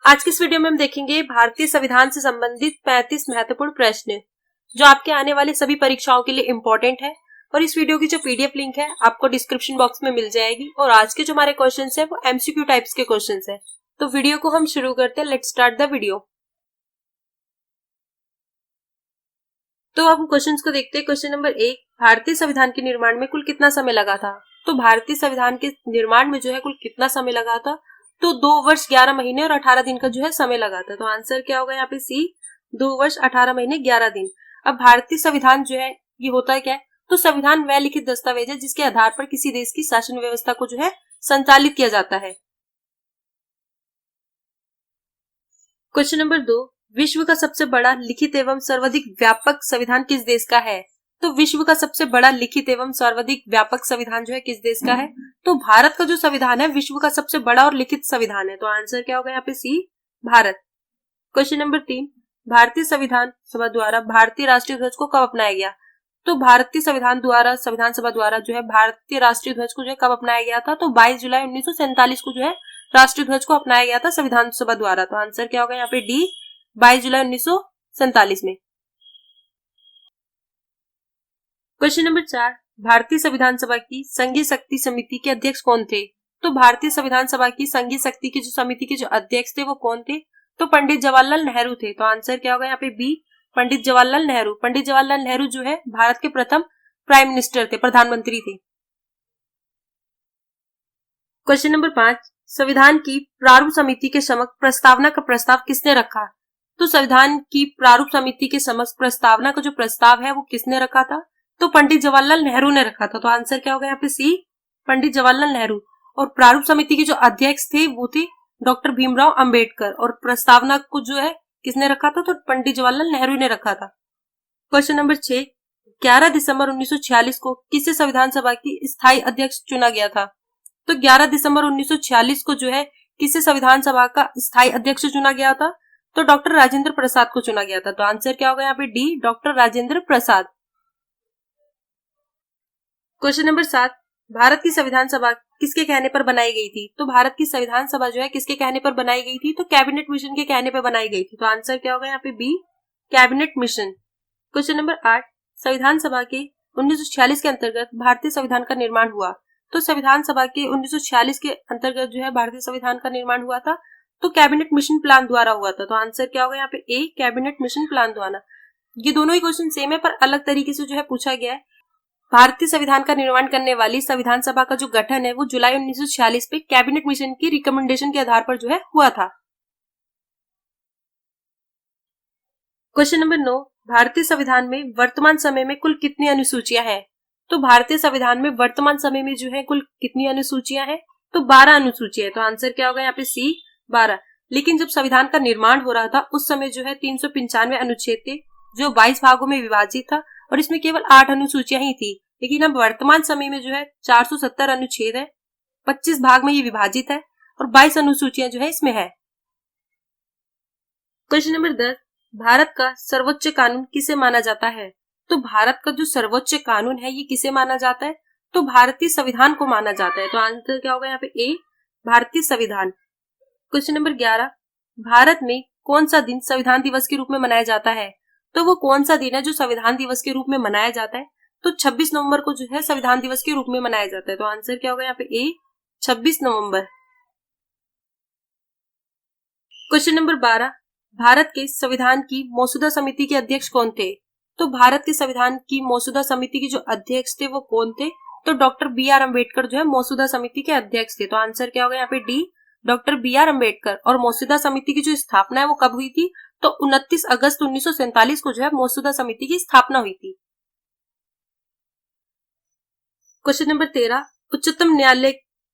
आज की इस वीडियो में हम देखेंगे भारतीय संविधान से संबंधित 35 महत्वपूर्ण प्रश्न जो आपके आने वाले सभी परीक्षाओं के लिए इम्पोर्टेंट है। और इस वीडियो की जो पीडीएफ लिंक है आपको डिस्क्रिप्शन बॉक्स में मिल जाएगी। और आज के जो हमारे क्वेश्चंस है वो एमसीक्यू टाइप्स के क्वेश्चंस है। तो वीडियो को हम शुरू करते हैं। Let's start the video. तो अब क्वेश्चन को देखते हैं। क्वेश्चन नंबर 1, भारतीय संविधान के निर्माण में कुल कितना समय लगा था। तो भारतीय संविधान के निर्माण में जो है कुल कितना समय लगा था, तो 2 वर्ष 11 महीने और 18 दिन का जो है समय लगा था। तो आंसर क्या होगा यहाँ पे सी, 2 वर्ष 18 महीने 11 दिन। अब भारतीय संविधान जो है ये होता है क्या है, तो संविधान वह लिखित दस्तावेज है जिसके आधार पर किसी देश की शासन व्यवस्था को जो है संचालित किया जाता है। क्वेश्चन नंबर 2, विश्व का सबसे बड़ा लिखित एवं सर्वाधिक व्यापक संविधान किस देश का है। तो विश्व का सबसे बड़ा लिखित एवं सर्वाधिक व्यापक संविधान जो है किस देश का है, तो भारत का जो संविधान है विश्व का सबसे बड़ा और लिखित संविधान है। तो आंसर क्या होगा यहाँ पे सी, भारत। क्वेश्चन नंबर 3, भारतीय संविधान सभा द्वारा भारतीय राष्ट्रीय ध्वज को कब अपनाया गया। तो भारतीय संविधान सभा द्वारा जो है भारतीय राष्ट्रीय ध्वज को जो है कब अपनाया गया था, तो 22 जुलाई 1947 को जो है राष्ट्रीय ध्वज को अपनाया गया था संविधान सभा द्वारा। तो आंसर क्या होगा यहाँ पे डी, 22 जुलाई 1947 में। क्वेश्चन नंबर 4, भारतीय संविधान सभा की संघीय शक्ति समिति के अध्यक्ष कौन थे। तो भारतीय संविधान सभा की संघीय शक्ति की जो समिति के जो अध्यक्ष थे वो कौन थे, तो पंडित जवाहरलाल नेहरू थे। तो आंसर क्या होगा यहाँ पे बी, पंडित जवाहरलाल नेहरू। पंडित जवाहरलाल नेहरू जो है भारत के प्रथम प्राइम मिनिस्टर थे, प्रधानमंत्री थे। क्वेश्चन नंबर 5, संविधान की प्रारूप समिति के समक्ष प्रस्तावना का प्रस्ताव किसने रखा। तो संविधान की प्रारूप समिति के समक्ष प्रस्तावना का जो प्रस्ताव है वो किसने रखा था, तो पंडित जवाहरलाल नेहरू ने रखा था। तो आंसर क्या होगा यहाँ पे सी, पंडित जवाहरलाल नेहरू। और प्रारूप समिति के जो अध्यक्ष थे वो थे डॉक्टर भीमराव अंबेडकर। और प्रस्तावना को जो है किसने रखा था, तो पंडित जवाहरलाल नेहरू ने रखा था। क्वेश्चन नंबर 6, 11 दिसंबर 1946 को किसे संविधान सभा की स्थायी अध्यक्ष चुना गया था। तो 11 दिसंबर 1946 को जो है किसे संविधान सभा का स्थायी अध्यक्ष चुना गया था, तो डॉक्टर राजेंद्र प्रसाद को चुना गया था। तो आंसर क्या होगा यहाँ पे D, doctor Rajendra Prasad. Question number 7, Bharat की संविधान सभा किसके कहने पर बनाई गई थी। तो भारत की संविधान सभा जो है किसके कहने पर बनाई गई थी, तो कैबिनेट मिशन के कहने पर बनाई गई थी। तो आंसर क्या होगा यहाँ पे B, cabinet mission. Question number 8, संविधान सभा के 1946 के अंतर्गत भारतीय संविधान का निर्माण हुआ। तो संविधान सभा के 1946 के अंतर्गत जो है भारतीय संविधान का निर्माण हुआ था, तो कैबिनेट मिशन प्लान द्वारा हुआ था। तो आंसर क्या होगा यहाँ पे ए, कैबिनेट मिशन प्लान द्वारा। ये दोनों ही क्वेश्चन सेम है पर अलग तरीके से जो है पूछा गया है। भारतीय संविधान का निर्माण करने वाली संविधान सभा का जो गठन है वो जुलाई 1946 पे कैबिनेट मिशन की रिकमेंडेशन के आधार पर जो है हुआ था। क्वेश्चन नंबर 9, भारतीय संविधान में वर्तमान समय में कुल कितनी अनुसूचियां हैं। तो भारतीय संविधान में वर्तमान समय में जो है कुल कितनी अनुसूचियां हैं, तो 12 अनुसूचियां है। तो आंसर क्या होगा यहाँ पे सी, 12। लेकिन जब संविधान का निर्माण हो रहा था उस समय जो है 395 अनुच्छेद थे जो 22 भागों में विभाजित था और इसमें केवल 8 अनुसूचियां ही थी। लेकिन अब वर्तमान समय में जो है 470 अनुच्छेद है, 25 भाग में ये विभाजित है और 22 अनुसूचियां जो है इसमें है। क्वेश्चन नंबर 10, भारत का सर्वोच्च कानून किसे माना जाता है। तो भारत का जो सर्वोच्च कानून है ये किसे माना जाता है, तो भारतीय संविधान को माना जाता है। तो आंसर क्या होगा यहाँ पे ए, भारतीय संविधान। क्वेश्चन नंबर 11, भारत में कौन सा दिन संविधान दिवस के रूप में मनाया जाता है। तो वो कौन सा दिन है जो संविधान दिवस के रूप में मनाया जाता है, तो 26 नवंबर को जो है संविधान दिवस के रूप में मनाया जाता है। तो आंसर क्या होगा यहाँ पे ए, 26 नवंबर। क्वेश्चन नंबर 12, भारत के संविधान की मसौदा समिति के अध्यक्ष कौन थे। तो भारत के संविधान की मसौदा समिति के जो अध्यक्ष थे वो कौन थे, तो डॉक्टर बी आर अम्बेडकर जो है मसौदा समिति के अध्यक्ष थे। तो आंसर क्या होगा यहाँ पे D, doctor B R Ambedkar. और मसौदा समिति की जो स्थापना है वो कब हुई थी, तो 29 अगस्त 1947 को जो है मसौदा समिति की स्थापना हुई थी। क्वेश्चन नंबर 13, उच्चतम न्यायालय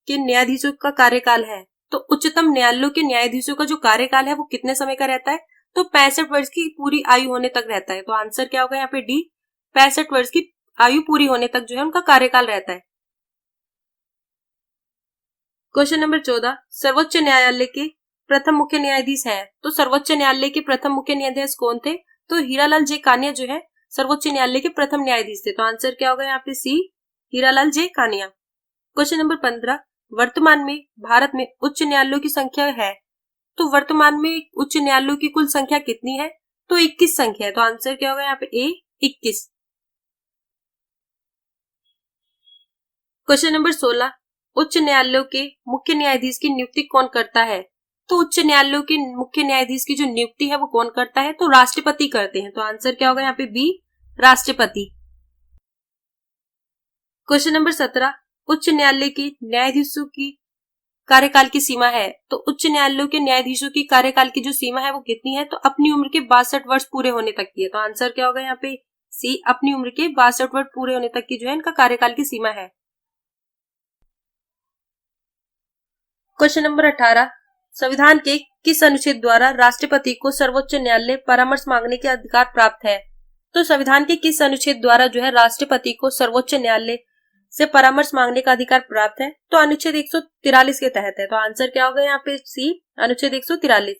के न्यायाधीशों का कार्यकाल है। तो उच्चतम न्यायालयों के न्यायाधीशों का जो कार्यकाल है वो कितने समय का रहता है, तो 65 वर्ष की पूरी आयु होने तक रहता है। तो आंसर क्या होगा यहाँ पे डी, 65 वर्ष की आयु पूरी होने तक जो है उनका कार्यकाल रहता है। क्वेश्चन नंबर 14, सर्वोच्च न्यायालय के प्रथम मुख्य न्यायाधीश है। तो सर्वोच्च न्यायालय के प्रथम मुख्य न्यायाधीश कौन थे, तो हीरालाल जे कानिया जो है सर्वोच्च न्यायालय के प्रथम न्यायाधीश थे। तो आंसर क्या होगा यहाँ पे सी, हीरालाल जे कानिया। क्वेश्चन नंबर 15, वर्तमान में भारत में उच्च न्यायालयों की संख्या है। तो वर्तमान में उच्च न्यायालयों की कुल संख्या कितनी है? तो 21 संख्या है। तो आंसर क्या होगा यहाँ पे? ए 21। क्वेश्चन नंबर 16, उच्च न्यायालयों के मुख्य न्यायाधीश की नियुक्ति कौन करता है? तो उच्च न्यायालयों के मुख्य न्यायाधीश की जो नियुक्ति है वो कौन करता है? तो राष्ट्रपति करते हैं। तो आंसर क्या होगा यहाँ पे? बी राष्ट्रपति। क्वेश्चन नंबर 17, उच्च न्यायालय के न्यायाधीशों की कार्यकाल की सीमा है। तो उच्च न्यायालयों के न्यायाधीशों की कार्यकाल की जो सीमा है वो कितनी है? तो अपनी उम्र के 62 वर्ष पूरे होने तक की है। तो आंसर क्या होगा यहाँ पे? सी अपनी उम्र के 62 वर्ष पूरे होने तक की जो है इनका कार्यकाल की सीमा है। क्वेश्चन नंबर 18, संविधान के किस अनुच्छेद द्वारा राष्ट्रपति को सर्वोच्च न्यायालय परामर्श मांगने के अधिकार प्राप्त है? तो संविधान के किस अनुच्छेद द्वारा जो है राष्ट्रपति को सर्वोच्च न्यायालय से परामर्श मांगने का अधिकार प्राप्त है? तो अनुच्छेद 143 के तहत है। तो आंसर क्या होगा यहाँ पे? सी अनुच्छेद 143।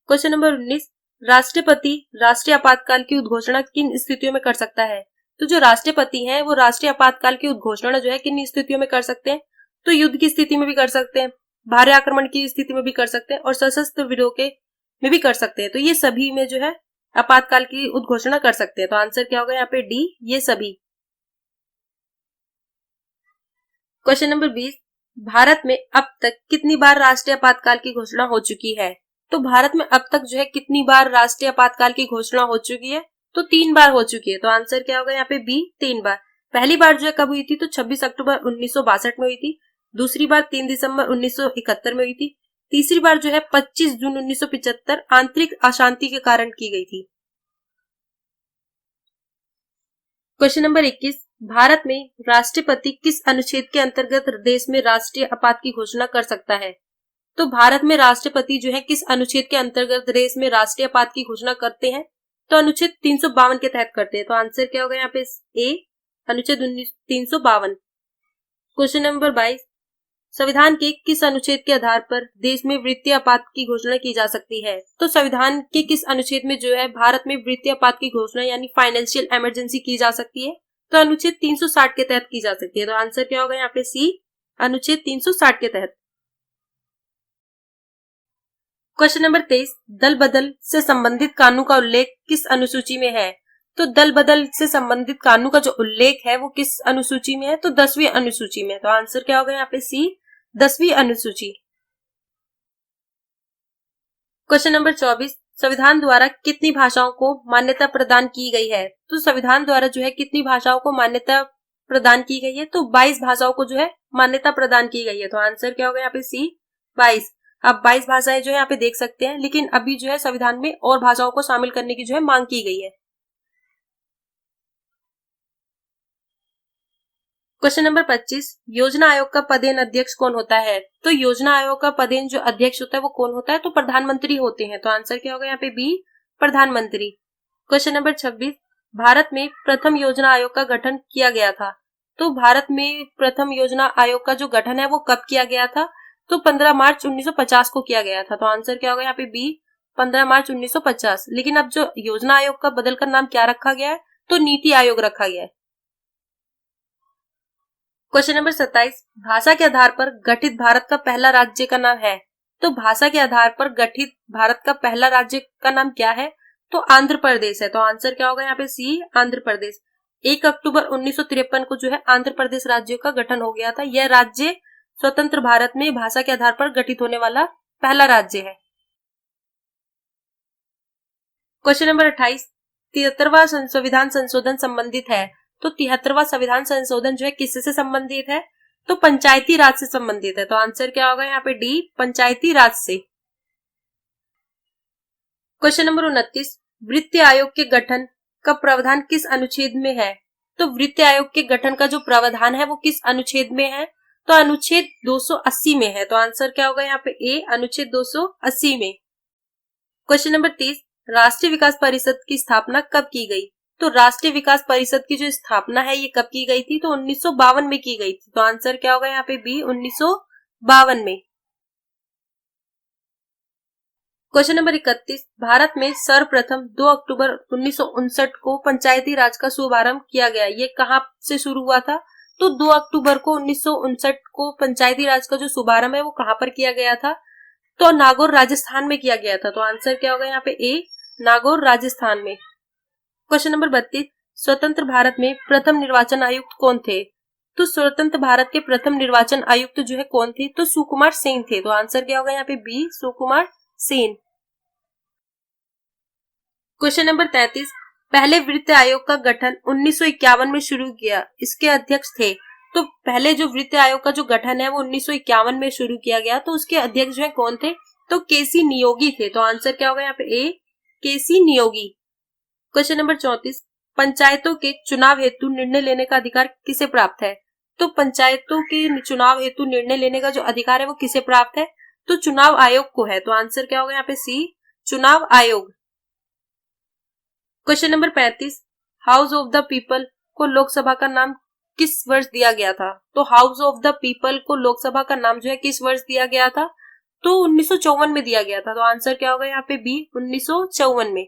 क्वेश्चन नंबर 19, राष्ट्रपति राष्ट्रीय आपातकाल की उद्घोषणा किन स्थितियों में कर सकता है? तो जो राष्ट्रपति हैं वो राष्ट्रीय आपातकाल की उद्घोषणा जो है किन स्थितियों में कर सकते हैं? तो युद्ध की स्थिति में भी कर सकते हैं, भारी आक्रमण की स्थिति में भी कर सकते हैं और सशस्त्र विद्रोह के में भी कर सकते हैं। तो ये सभी में जो है आपातकाल की उद्घोषणा कर सकते हैं। तो आंसर क्या होगा यहाँ पे? डी ये सभी। क्वेश्चन नंबर 20, भारत में अब तक कितनी बार राष्ट्रीय आपातकाल की घोषणा हो चुकी है? तो भारत में अब तक जो है कितनी बार राष्ट्रीय आपातकाल की घोषणा हो चुकी है? तो 3 बार हो चुकी है। तो आंसर क्या होगा यहाँ पे? बी 3 बार। पहली बार जो है कब हुई थी? तो 26 अक्टूबर 1962 में हुई थी। दूसरी बार 3 दिसंबर 1971 में हुई थी। तीसरी बार जो है 25 जून 1975 आंतरिक अशांति के कारण की गई थी। क्वेश्चन नंबर 21, भारत में राष्ट्रपति किस अनुच्छेद के अंतर्गत देश में राष्ट्रीय आपात की घोषणा कर सकता है? तो भारत में राष्ट्रपति जो है किस अनुच्छेद के अंतर्गत देश में राष्ट्रीय आपात की घोषणा करते हैं? तो अनुच्छेद 352 के तहत करते हैं। तो आंसर क्या होगा यहाँ पे? ए अनुच्छेद 352। क्वेश्चन नंबर 22, संविधान के किस अनुच्छेद के आधार पर देश में वित्तीय आपात की घोषणा की जा सकती है? तो संविधान के किस अनुच्छेद में जो है भारत में वित्तीय आपात की घोषणा यानी फाइनेंशियल इमरजेंसी की जा सकती है? तो अनुच्छेद 360 के तहत की जा सकती है। तो आंसर क्या होगा यहाँ पे? सी अनुच्छेद 360 के तहत। क्वेश्चन नंबर 23, दल बदल से संबंधित कानून का उल्लेख किस अनुसूची में है? तो दल बदल से संबंधित कानून का जो उल्लेख है वो किस अनुसूची में है? तो 10वीं अनुसूची में। तो आंसर क्या होगा यहाँ पे? सी 10वीं अनुसूची। क्वेश्चन नंबर 24, संविधान द्वारा कितनी भाषाओं को मान्यता प्रदान की गई है? तो संविधान द्वारा जो है कितनी भाषाओं को मान्यता प्रदान की गई है? तो 22 भाषाओं को जो है मान्यता प्रदान की गई है। तो आंसर क्या होगा यहाँ पे? सी 22। अब 22 भाषाएं जो है यहाँ पे देख सकते हैं, लेकिन अभी जो है संविधान में और भाषाओं को शामिल करने की जो है मांग की गई है। क्वेश्चन नंबर 25, योजना आयोग का पदेन अध्यक्ष कौन होता है? तो योजना आयोग का पदेन जो अध्यक्ष होता है वो कौन होता है? तो प्रधानमंत्री होते हैं। तो आंसर क्या होगा यहाँ पे? बी प्रधानमंत्री। क्वेश्चन नंबर 26, भारत में प्रथम योजना आयोग का गठन किया गया था। तो भारत में प्रथम योजना आयोग का जो गठन है वो कब किया गया था? तो 15 मार्च 1950 को किया गया था। तो आंसर क्या होगा यहाँ पे? बी 15 मार्च 1950। लेकिन अब जो योजना आयोग का बदलकर नाम क्या रखा गया है? तो नीति आयोग रखा गया है। क्वेश्चन नंबर 27, भाषा के आधार पर गठित भारत का पहला राज्य का नाम है? तो भाषा के आधार पर गठित भारत का पहला राज्य का नाम क्या है? तो आंध्र प्रदेश है। तो आंसर क्या होगा यहाँ पे? सी आंध्र प्रदेश। 1 अक्टूबर 1953 को जो है आंध्र प्रदेश राज्य का गठन हो गया था। यह राज्य स्वतंत्र भारत में भाषा के आधार पर गठित होने वाला पहला राज्य है। क्वेश्चन नंबर 28, 73वां संविधान संशोधन संबंधित है। तो 73वां संविधान संशोधन जो है किससे संबंधित है? तो पंचायती राज से संबंधित है। तो आंसर क्या होगा यहाँ पे? डी पंचायती राज से। क्वेश्चन नंबर 29, वित्त आयोग के गठन का प्रावधान किस अनुच्छेद में है? तो वित्त आयोग के गठन का जो प्रावधान है वो किस अनुच्छेद में है? तो अनुच्छेद 280 में है। तो आंसर क्या होगा यहाँ पे? ए अनुच्छेद 280 में। क्वेश्चन नंबर 30, राष्ट्रीय विकास परिषद की स्थापना कब की गई? तो राष्ट्रीय विकास परिषद की जो स्थापना है ये कब की गई थी? तो 1952 में की गई थी। तो आंसर क्या होगा यहाँ पे? बी 1952 में। क्वेश्चन नंबर 31, भारत में सर्वप्रथम 2 अक्टूबर 1959 को पंचायती राज का शुभारंभ किया गया। ये कहाँ से शुरू हुआ था? तो 2 अक्टूबर को 1959 को पंचायती राज का जो शुभारंभ है वो कहाँ पर किया गया था? तो नागौर राजस्थान में किया गया था। तो आंसर क्या होगा यहाँ पे ए, नागौर राजस्थान में। क्वेश्चन नंबर 32, स्वतंत्र भारत में प्रथम निर्वाचन आयुक्त कौन थे? तो स्वतंत्र भारत के प्रथम निर्वाचन आयुक्त जो है कौन थे? तो सुकुमार सेन थे। तो आंसर क्या होगा यहाँ पे B, Sukumar Sen. Question number 33, पहले वित्त आयोग का गठन 1951 में शुरू किया, इसके अध्यक्ष थे। तो पहले जो वित्त आयोग का जो गठन है वो 1951 में शुरू किया गया, तो उसके अध्यक्ष जो है कौन थे? तो केसी नियोगी थे। तो आंसर क्या होगा यहाँ पे ए, केसी नियोगी। क्वेश्चन नंबर 34, पंचायतों के चुनाव हेतु निर्णय लेने का अधिकार किसे प्राप्त है? तो पंचायतों के चुनाव हेतु निर्णय लेने का जो अधिकार है वो किसे प्राप्त है? तो चुनाव आयोग को है। तो आंसर क्या होगा यहाँ पे सी, चुनाव आयोग। Question number 35, house of the people को लोकसभा का नाम किस वर्ष दिया गया था? तो हाउस ऑफ द पीपल को लोकसभा का नाम जो है किस वर्ष दिया गया था? तो 1954 में दिया गया था। तो आंसर क्या होगा यहाँ पे बी, 1954 में।